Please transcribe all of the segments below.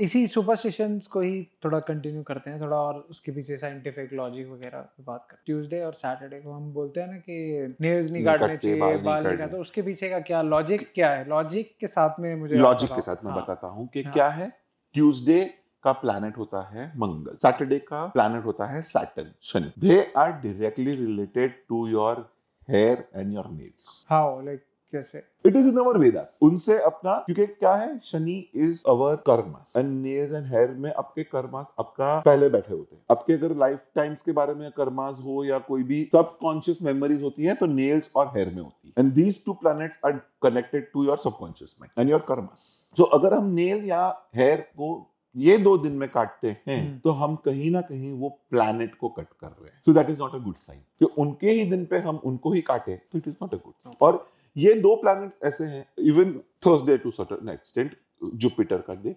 इसी सुपरस्टिशंस को ही थोड़ा कंटिन्यू करते हैं, थोड़ा और उसके पीछे साइंटिफिक लॉजिक वगैरह पे बात करते हैं। ट्यूसडे और सैटरडे को हम बोलते हैं ना कि नेल्स नहीं काटने कटते, चाहिए, बाल नहीं बाल नहीं काटने। काटते, तो उसके पीछे का क्या लॉजिक क्या है? लॉजिक के साथ में मुझे आप लॉजिक के बताओ। साथ मैं हाँ, बताता हूँ कि हाँ। क्या है। ट्यूसडे का प्लैनेट होता है मंगल, सैटरडे का प्लैनेट होता है Saturn, Shani. They are directly related to your hair and your nails. How, like कैसे? It is in our Vedas. उनसे अपना, क्योंकि क्या है, Shani is our karmas and nails and hair में आपके कर्मास आपका पहले बैठे होते हैं। आपके अगर लाइफ टाइम्स के बारे में कर्मास हो या कोई भी सबकॉन्शियस मेमोरीज होती है तो नेल्स और हेयर में होती है। And these two planets are connected to your subconscious mind and your karmas. So अगर हम नेल या हेयर को ये 2 दिन में काटते हैं तो हम कहीं ना कहीं वो प्लैनेट को कट कर रहे हैं। So that is not a good sign कि उनके ही दिन पे हम उनको ही काटे, तो it is not a good sign. और ये 2 प्लैनेट ऐसे हैं, even Thursday to certain extent, Jupiter का day,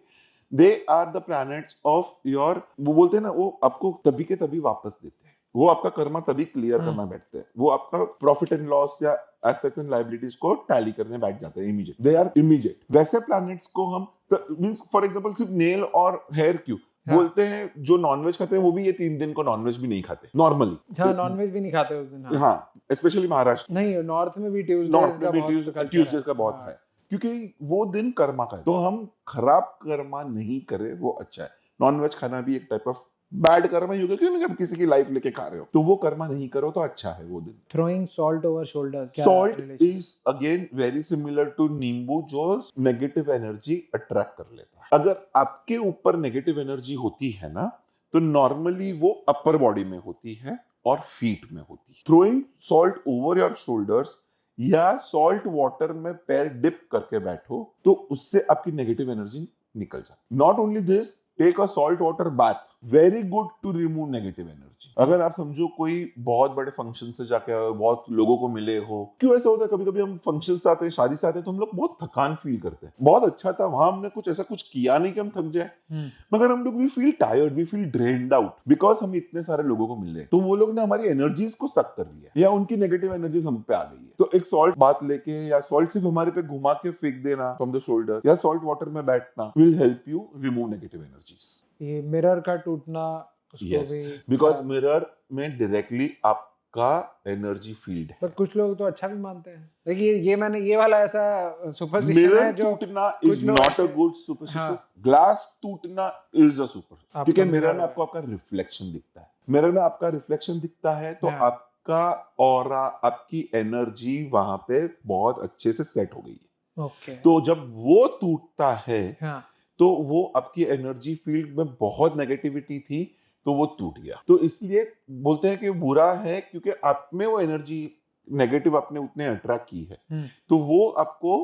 they are the planets of your, वो बोलते हैं ना, वो आपको तभी के तभी वापस देते हैं। वो आपका कर्मा तभी क्लियर करना बैठते हैं। वो आपका प्रॉफिट एंड लॉस या एसेट्स एंड लायबिलिटीज को टैली करने बैठ जाते हैं इमीडिएट। They are immediate. वैसे प्लैनेट्स को हम मींस फॉर एग्जांपल सिर्फ नेल और हेयर क्यों बोलते हैं, जो नॉनवेज खाते हैं वो भी ये 3 दिन को नॉनवेज भी नहीं खाते नॉर्मली। हाँ, नॉनवेज भी नहीं खाते उस दिन। हाँ, हाँ, स्पेशली महाराष्ट्र, नहीं, नॉर्थ में भी नॉर्थ ट्यूसडेज में का भी बहुत कल्चर ट्यूसडे है। का बहुत हाँ। है, क्योंकि वो दिन कर्मा का है। तो हम खराब कर्मा नहीं करें, वो अच्छा है। नॉनवेज खाना भी एक टाइप ऑफ बैड कर्मा ही होगा, क्योंकि आप किसी की लाइफ लेके खा रहे हो, तो वो कर्मा नहीं करो तो अच्छा है वो दिन। थ्रोइंग सॉल्ट ओवर शोल्डर्स, क्या salt relation? Is again very similar to nimbu, जो नेगेटिव एनर्जी अट्रैक्ट कर लेता है। अगर आपके ऊपर नेगेटिव एनर्जी होती है ना, तो नॉर्मली वो अपर बॉडी में होती है और फीट में होती है। Throwing salt over your shoulders या सॉल्ट वाटर में पैर डिप करके बैठो तो उससे आपकी नेगेटिव एनर्जी निकल जाती। Not only this, take a salt water bath, very good to remove negative energy. अगर आप समझो कोई बहुत बड़े फंक्शन से जाके आए हो, बहुत लोगों को मिले हो, क्यों ऐसा होता है कभी कभी हम फंक्शन से आते हैं, शादी से आते हैं, तो हम लोग बहुत थकान फील करते हैं। बहुत अच्छा था वहां, हमने कुछ ऐसा कुछ किया नहीं कि हम थक जाए, मगर हम लोग we feel tired, we feel drained out, because हम इतने सारे लोगों को मिले, तो वो लोग ने हमारी एनर्जीज को सक कर लिया या उनकी नेगेटिव एनर्जीज हम पे आ गई है। तो एक सॉल्ट बात लेके या सॉल्ट सिर्फ हमारे पे घुमा के फेंक देना फ्रॉम द शोल्डर या सॉल्ट वाटर में बैठना will help you remove negative energies. ये मिरर का टूटना, उसको यस, भी बिकॉज खराब। मिरर में डायरेक्टली आपका एनर्जी फील्ड है। पर कुछ लोग तो अच्छा भी मानते हैं। देखिए, ये मैंने ये वाला ऐसा सुपरस्टिशन मिरर है जो टूटना इज कुछ लोग नॉट अ ऐसे। गुड हाँ, सुपरस्टिशियस। ग्लास टूटना इज अ सुपर, आपका क्योंकि मिरर मिरर में है। आपको आपका रिफ्लेक्शन दिखता है। मिरर में आपका रिफ्लेक्शन दिखता है तो हाँ, आपका ऑरा, आपकी एनर्जी वहां पे बहुत अच्छे से सेट हो गई है। ओके। तो जब वो टूटता है हाँ, तो वो आपकी एनर्जी फील्ड में बहुत नेगेटिविटी थी, तो वो टूट गया। तो इसलिए बोलते हैं कि बुरा है, क्योंकि आप में वो एनर्जी नेगेटिव आपने उतने अट्रैक्ट की है, तो वो आपको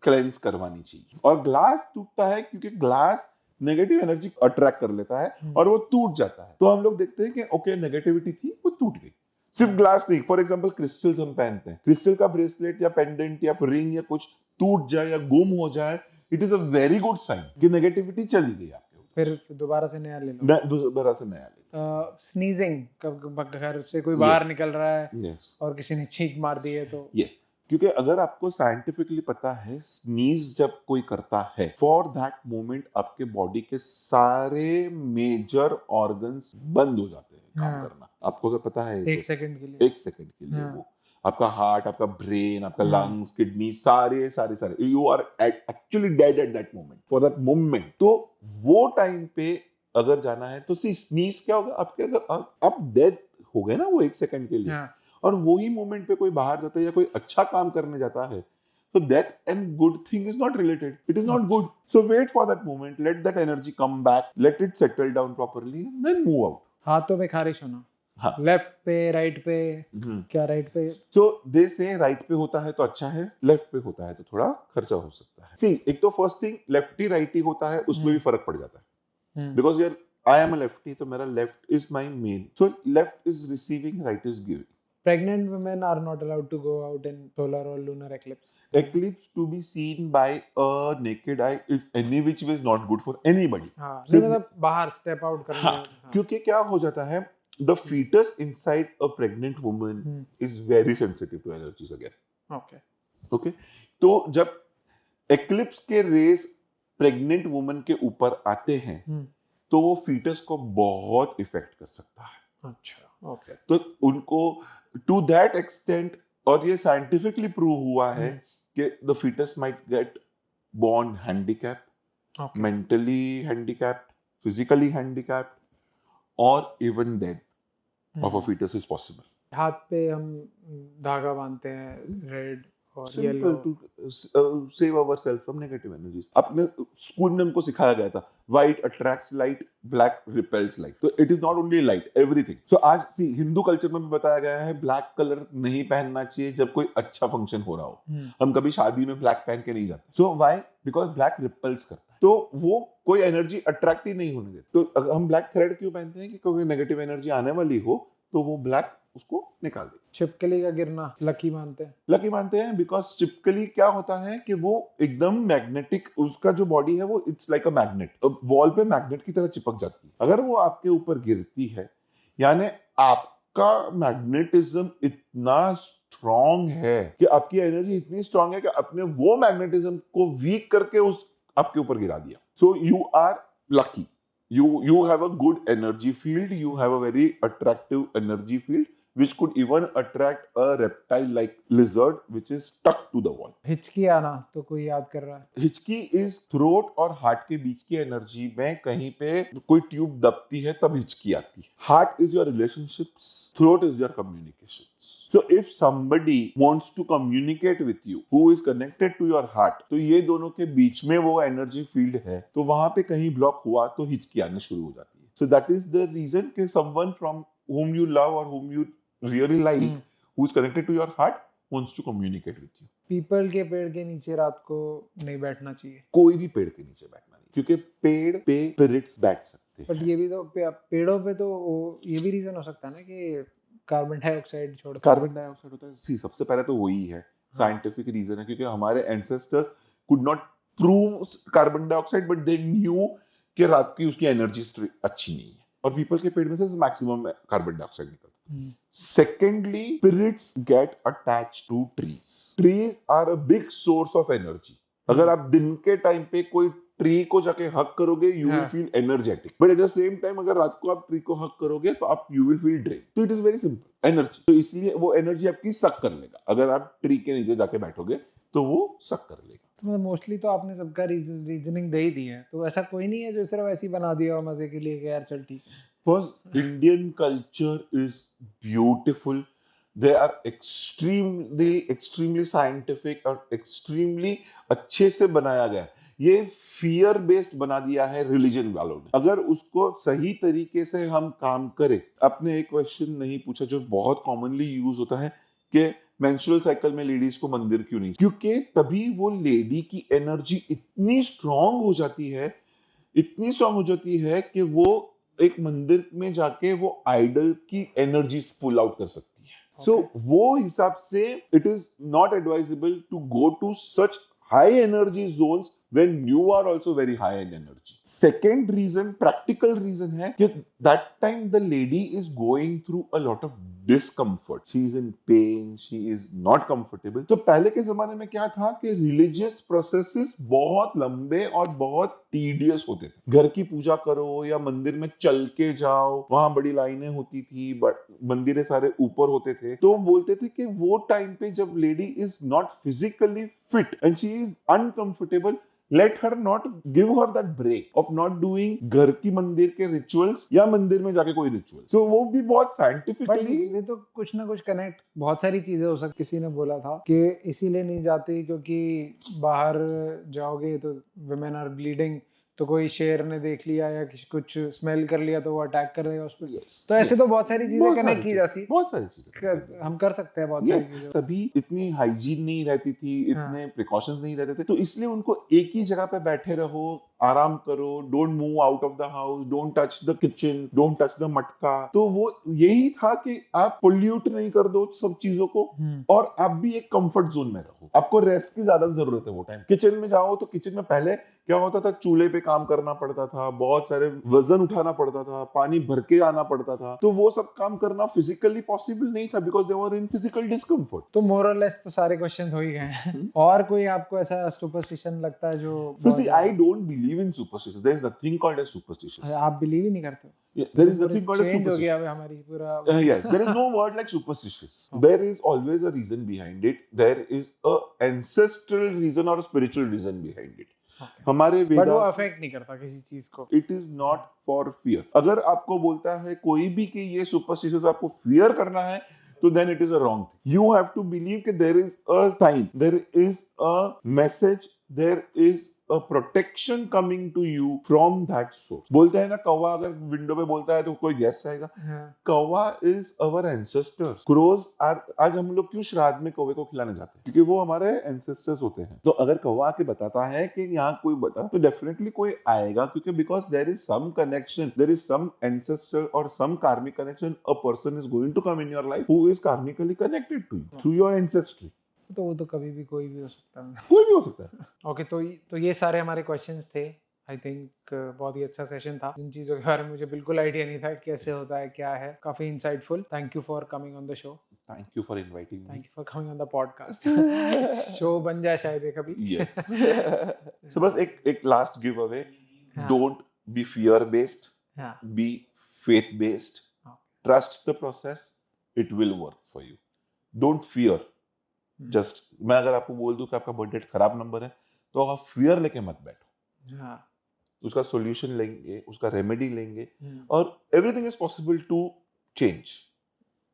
क्लेंस करवानी चाहिए। और ग्लास टूटता है क्योंकि ग्लास नेगेटिव एनर्जी अट्रैक्ट कर लेता है और वो टूट जाता है। तो हम लोग देखते हैं कि ओके, नेगेटिविटी थी, वो टूट गई। सिर्फ ग्लास नहीं, फॉर एग्जांपल क्रिस्टल्स हम पहनते हैं, क्रिस्टल का ब्रेसलेट या पेंडेंट या रिंग या कुछ टूट जाए या गुम हो जाए, it is a very good sign कि नेगेटिविटी चली गई आपके ऊपर। फिर दोबारा से नया ले लो। दोबारा से नया ले। स्नीजिंग, घर से कोई बाहर Yes. निकल रहा है Yes. और किसी ने छींक मार दी है तो। Yes. क्योंकि अगर आपको साइंटिफिकली पता है, स्नीज जब कोई करता है, फॉर दैट मोमेंट आपके बॉडी के सारे मेजर ऑर्गन्स बंद हो जाते हैं काम हाँ, करना। आपको अगर पता है एक सेकंड के लिए। 1 सेकंड के लिए हाँ, वो आपका हार्ट, आपका ब्रेन, आपका हाँ, लंग्स, किडनी, सारे सारे सारे, you are actually dead at that moment, for that moment. तो वो टाइम पे अगर जाना है तो स्नीज क्या होगा आपके, अगर आप डेड हो गए ना वो 1 सेकंड के लिए, हाँ। और वही मोमेंट पे कोई बाहर जाता है या कोई अच्छा काम करने जाता है, तो death and good thing is not related. It is not good. So wait for that moment. Let that energy come back. Let it settle down properly, and then move out. हाथों पे खारिश होना, हाँ। लेफ्ट पे, right पे, क्या right पे? So they say right पे होता है तो अच्छा है, लेफ्ट पे होता है तो थोड़ा खर्चा हो सकता है। See, एक तो फर्स्ट थिंग, लेफ्टी राइटी होता है, उसमें भी फर्क पड़ जाता है। Because यार I am a lefty, तो मेरा left is my main. So left is receiving, right is giving. Pregnant women are not allowed to go out in solar or lunar eclipse. Eclipse to be seen by a naked eye is any which way is not good for anybody. हाँ, नहीं मतलब बाहर step out करने। हाँ, क्योंकि क्या हो जाता है, the fetus inside a pregnant woman is very sensitive to energies again. Okay. Okay, तो जब eclipse के रेस प्रेग्नेंट वुमन के ऊपर आते हैं तो वो फीटस को बहुत इफेक्ट कर सकता है। अच्छा, ओके। तो उनको टू दैट एक्सटेंट, और ये साइंटिफिकली प्रूव हुआ है कि the fetus might get born handicapped, okay, mentally handicapped, physically handicapped, or even death of a fetus is possible. हाथ पे हम धागा बांधते हैं रेड और Simple yellow. to save ourselves from negative energies. अपने स्कूल में हमको सिखाया गया था white attracts light, black repels light. तो it is not only light, everything. So आज see हिंदू कल्चर में भी बताया गया है ब्लैक कलर नहीं पहनना चाहिए जब कोई अच्छा फंक्शन हो रहा हो। हम कभी शादी में ब्लैक पहन के नहीं जाते। So why? Because black repels करता है। तो वो कोई एनर्जी अट्रैक्ट ही नहीं होने देती। तो अगर हम ब्लैक थ्रेड क्यों पहनते हैं कि कोई नेगेटिव एनर्जी आने वाली हो तो वो ब्लैक उसको निकाल दे। छिपकली का गिरना लकी मानते हैं। लकी मानते हैं बिकॉज टिपिकली क्या होता है कि वो एकदम मैग्नेटिक, उसका जो बॉडी है वो it's like a magnet, wall पे मैग्नेट की तरह चिपक जाती है। अगर वो आपके ऊपर गिरती है यानी आपका मैग्नेटिज्म इतना स्ट्रॉन्ग है कि आपकी एनर्जी इतनी स्ट्रॉन्ग है कि आपने वो मैग्नेटिज्म को वीक करके उस आपके ऊपर गिरा दिया। So you are lucky, you have a good energy field, you have a very attractive energy field which could even attract a reptile like lizard which is stuck to the wall. हिचकी आना तो कोई याद कर रहा है। हिचकी is throat और हार्ट के बीच की एनर्जी में कहीं पे कोई ट्यूब दबती है तब हिचकी आती है। Heart is your relationships, throat is your communication. So if somebody wants to communicate with you who is connected to your heart, तो ये दोनों के बीच में वो एनर्जी फील्ड है तो वहां पे कहीं ब्लॉक हुआ तो हिचकी आने शुरू हो जाती है। So that is the reason कि someone from whom you love or whom you really like who is connected to your heart wants to communicate with you. People के पेड़ के नीचे रात को नहीं बैठना चाहिए। कोई भी पेड़ के नीचे बैठना नहीं, क्योंकि पेड़ पे स्पिरिट्स बैठ सकते हैं। बट ये भी तो पेड़ों पे तो ये भी रीजन हो सकता है ना कि कार्बन डाइऑक्साइड छोड़ते हैं। कार्बन डाइऑक्साइड होता है। सी सबसे पहले तो वही है साइंटिफिक रीजन है, क्योंकि हमारे ancestors could not prove carbon dioxide but they knew कि रात की उसकी एनर्जी अच्छी नहीं है और पीपल के पेड़ में से मैक्सिमम कार्बन डाइऑक्साइड निकलता है। Secondly, spirits get attached to trees. Trees are a big source of energy. अगर आप दिन के टाइम पे कोई ट्री को जाके हक करोगे you will feel energetic, but at the same time अगर रात को आप ट्री को हक करोगे तो आप यू विल फील ड्रेन। तो it is very simple, energy. तो इसलिए वो एनर्जी आपकी सक कर लेगा। अगर आप ट्री के नीचे जाके बैठोगे तो वो सक कर लेगा। तो मोस्टली तो आपने सबका रीजनिंग दे ही दी है, तो ऐसा कोई नहीं है जो सिर्फ ऐसे ही बना दिया हो मजे के लिए कि यार चल ठीक है। Because Indian culture is beautiful. They are extremely scientific और extremely अच्छे से बनाया गया। ये फियर बेस्ड बना दिया है रिलीजन वालों ने। अगर उसको सही तरीके से हम काम करें। आपने एक क्वेश्चन नहीं पूछा जो बहुत कॉमनली यूज होता है कि मेंस्ट्रुअल साइकिल में लेडीज को मंदिर क्यों नहीं, क्योंकि तभी वो लेडी की एनर्जी इतनी स्ट्रांग हो जाती है, इतनी स्ट्रांग हो जाती है कि वो एक मंदिर में जाके वो आइडल की एनर्जी पुल आउट कर सकती है। सो वो हिसाब से it is not advisable to go to such high energy zones when you are also very high in energy. Second reason, practical reason है कि that time the lady is going through a lot of discomfort. She is in pain, she is not comfortable. तो पहले के जमाने में क्या था कि religious processes बहुत लंबे और बहुत tedious होते थे। घर की पूजा करो या मंदिर में चल के जाओ, वहां बड़ी लाइनें होती थी, बट मंदिरें सारे ऊपर होते थे। तो बोलते थे कि वो टाइम पे जब lady is not physically fit and she is uncomfortable, let her not give her that break of not doing घर की मंदिर के रिचुअल्स या मंदिर में जाके कोई रिचुअल। सो वो भी बहुत साइंटिफिकली ये तो कुछ ना कुछ कनेक्ट बहुत सारी चीजें हो सकती। किसी ने बोला था कि इसीलिए नहीं जाती क्योंकि बाहर जाओगे तो वुमेन आर ब्लीडिंग, तो कोई शेर ने देख लिया या कुछ स्मेल कर लिया तो वो अटैक कर देगा उसको। तो ऐसे तो बहुत सारी चीजें कनेक्ट की जाती, बहुत सारी चीजें हम कर सकते हैं बहुत सारी चीजें। तभी इतनी हाइजीन नहीं रहती थी, इतने प्रिकॉशंस नहीं रहते थे, तो इसलिए उनको एक ही जगह पे बैठे रहो, आराम करो, don't move out of the house, don't touch the kitchen, don't touch the मटका। तो वो यही था कि आप पोल्यूट नहीं कर दो सब चीजों को, और आप भी एक कंफर्ट जोन में रहो। आपको रेस्ट की ज्यादा जरूरत है वो टाइम। किचन में जाओ तो किचन में पहले क्या होता था, चूल्हे पे काम करना पड़ता था, बहुत सारे वजन उठाना पड़ता था, पानी भर के आना पड़ता था, तो वो सब काम करना फिजिकली पॉसिबल नहीं था because they were in physical discomfort. तो मोर और लेस तो सारे क्वेश्चन हो ही गए हैं। और कोई आपको ऐसा सुपरस्टिशन लगता है जो So बहुत see, I don't believe in superstitions. There is nothing called as superstitious. आप बिलीव ही नहीं करते? Yeah, there तो is पूरे nothing called as चेंज हो गया superstition. अभी हमारी पूरा Yes, there is no word like superstitious. Oh. There is always a reason behind it. There is a ancestral reason or a spiritual reason behind it. Okay. हमारे but वो Vedas affect नहीं करता किसी चीज को। It is not for fear. अगर आपको बोलता है कोई भी कि ये सुपरस्टिशियस आपको फियर करना है, तो then it is a wrong thing. You have to believe कि there is a sign, there is a message, there is a protection coming to you from that source. बोलते हैं ना, कौवा अगर विंडो पे बोलता है तो कोई गेस्ट आएगा। कौवा is our ancestors. Crows are, आज हम लोग क्यों श्राद्ध में कौवे को खिलाने जाते हैं? क्योंकि वो हमारे एंसेस्टर्स होते हैं। तो अगर कौवा आके बताता है कि यहाँ कोई बता, तो डेफिनेटली कोई आएगा, क्योंकि because there is some connection, there is some ancestor और some karmic connection. A person is going to come in your life who is karmically connected to you through your ancestry. तो वो तो कभी भी कोई भी हो सकता है। कोई भी हो सकता है। ओके, तो ये सारे हमारे क्वेश्चंस थे। आई थिंक बहुत ही अच्छा सेशन था। इन चीज़ों के बारे में मुझे बिल्कुल आइडिया नहीं था कैसे होता है, क्या है। काफ़ी insightful. Thank you for coming on the show. Thank you for inviting me. Thank you for coming on the podcast. Show बन जाए शायद ये कभी। यस। सो बस एक last giveaway. Don't be fear based, be faith based. Trust the process, it will work for you. Don't fear. Just मैं अगर आपको बोल दूं कि आपका बर्थडे खराब नंबर है, तो आप फियर लेके मत बैठो। उसका सॉल्यूशन लेंगे, उसका रेमेडी लेंगे, और everything is possible to change.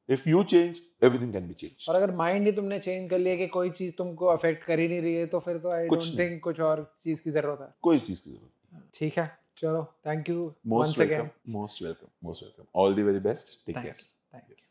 If you change, everything can be change. और अगर माइंड ही तुमने चेंज कर लिया कि कोई चीज तुमको अफेक्ट कर ही नहीं रही है, तो फिर तो आई डोंट थिंक कुछ और चीज की जरूरत है। कोई चीज की जरूरत। ठीक है, चलो, thank you most welcome, most welcome, most welcome. All the very best, take care. Thanks.